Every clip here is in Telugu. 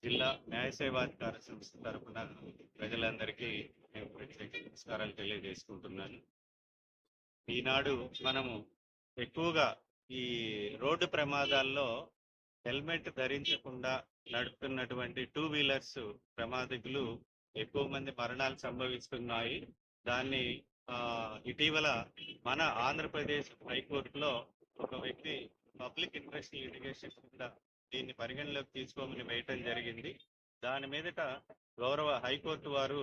జిల్లా న్యాయ సేవాధికార సంస్థ తరఫున ప్రజలందరికీ నేను ప్రత్యేక నమస్కారాలు తెలియజేసుకుంటున్నాను. ఈనాడు మనము ఎక్కువగా ఈ రోడ్డు ప్రమాదాల్లో హెల్మెట్ ధరించకుండా నడుపుతున్నటువంటి 2 వీలర్స్ ప్రమాదికులు ఎక్కువ మంది మరణాలు సంభవిస్తున్నాయి. దాన్ని ఇటీవల మన ఆంధ్రప్రదేశ్ హైకోర్టులో ఒక వ్యక్తి పబ్లిక్ ఇంట్రెస్ట్ లిటిగేషన్ కింద దీన్ని పరిగణలోకి తీసుకోమని వేయటం జరిగింది. దాని మీదట గౌరవ హైకోర్టు వారు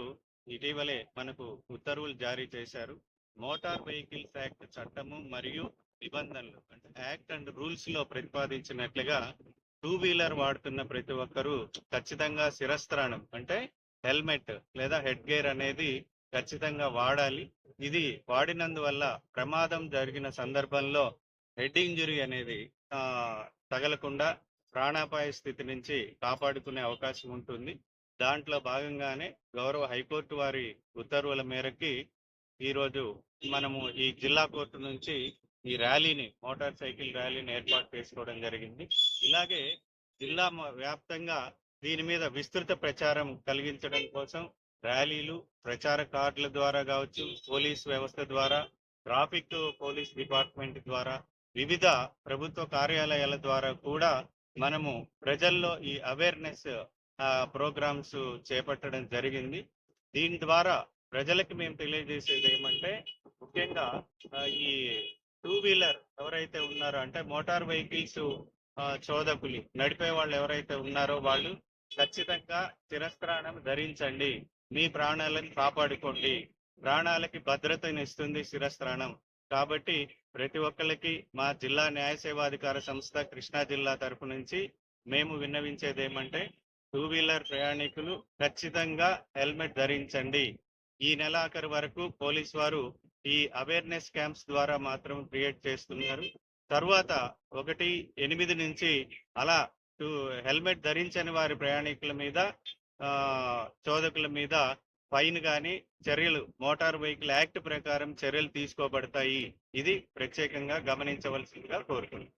ఇటీవలే మనకు ఉత్తర్వులు జారీ చేశారు. మోటార్ వెహికల్స్ యాక్ట్ చట్టము మరియు నిబంధనలు అంటే యాక్ట్ అండ్ రూల్స్ లో ప్రతిపాదించినట్లుగా 2 వీలర్ వాడుతున్న ప్రతి ఒక్కరూ ఖచ్చితంగా శిరస్త్రాణం అంటే హెల్మెట్ లేదా హెడ్ గేర్ అనేది ఖచ్చితంగా వాడాలి. ఇది వాడినందువల్ల ప్రమాదం జరిగిన సందర్భంలో హెడ్ ఇంజురీ అనేది తగలకుండా ప్రాణాపాయ స్థితి నుంచి కాపాడుకునే అవకాశం ఉంటుంది. దాంట్లో భాగంగానే గౌరవ హైకోర్టు వారి ఉత్తర్వుల మేరకి ఈరోజు మనము ఈ జిల్లా కోర్టు నుంచి ఈ ర్యాలీని మోటార్ సైకిల్ ర్యాలీని ఏర్పాటు చేసుకోవడం జరిగింది. ఇలాగే జిల్లా వ్యాప్తంగా దీని మీద విస్తృత ప్రచారం కలిగించడం కోసం ర్యాలీలు, ప్రచార కార్డుల ద్వారా కావచ్చు, పోలీస్ వ్యవస్థ ద్వారా, ట్రాఫిక్ పోలీస్ డిపార్ట్మెంట్ ద్వారా, వివిధ ప్రభుత్వ కార్యాలయాల ద్వారా కూడా మనము ప్రజల్లో ఈ అవేర్నెస్ ప్రోగ్రామ్స్ చేపట్టడం జరిగింది. దీని ద్వారా ప్రజలకు మేము తెలియజేసేది ఏమంటే ముఖ్యంగా ఈ 2 వీలర్ ఎవరైతే ఉన్నారో అంటే మోటార్ వెహికల్స్ చోదకులు నడిపే వాళ్ళు ఎవరైతే ఉన్నారో వాళ్ళు ఖచ్చితంగా శిరస్త్రాణం ధరించండి. మీ ప్రాణాలను కాపాడుకోండి. ప్రాణాలకి భద్రతనిస్తుంది శిరస్త్రాణం. కాబట్టి ప్రతి ఒక్కరికి మా జిల్లా న్యాయ సేవాధికార సంస్థ కృష్ణా జిల్లా తరపు నుంచి మేము విన్నవించేది ఏమంటే 2 వీలర్ ప్రయాణికులు ఖచ్చితంగా హెల్మెట్ ధరించండి. ఈ నెలాఖరు వరకు పోలీస్ వారు ఈ అవేర్నెస్ క్యాంప్స్ ద్వారా మాత్రం క్రియేట్ చేస్తున్నారు. తర్వాత 1-8 నుంచి అలా హెల్మెట్ ధరించని వారి ప్రయాణికుల మీద చోదకుల మీద ఫైన్ గాని చర్యలు మోటార్ వెహికల్ యాక్ట్ ప్రకారం చర్యలు తీసుకోబడతాయి. ఇది ప్రత్యేకంగా గమనించవలసిందిగా కోరుతున్నాను.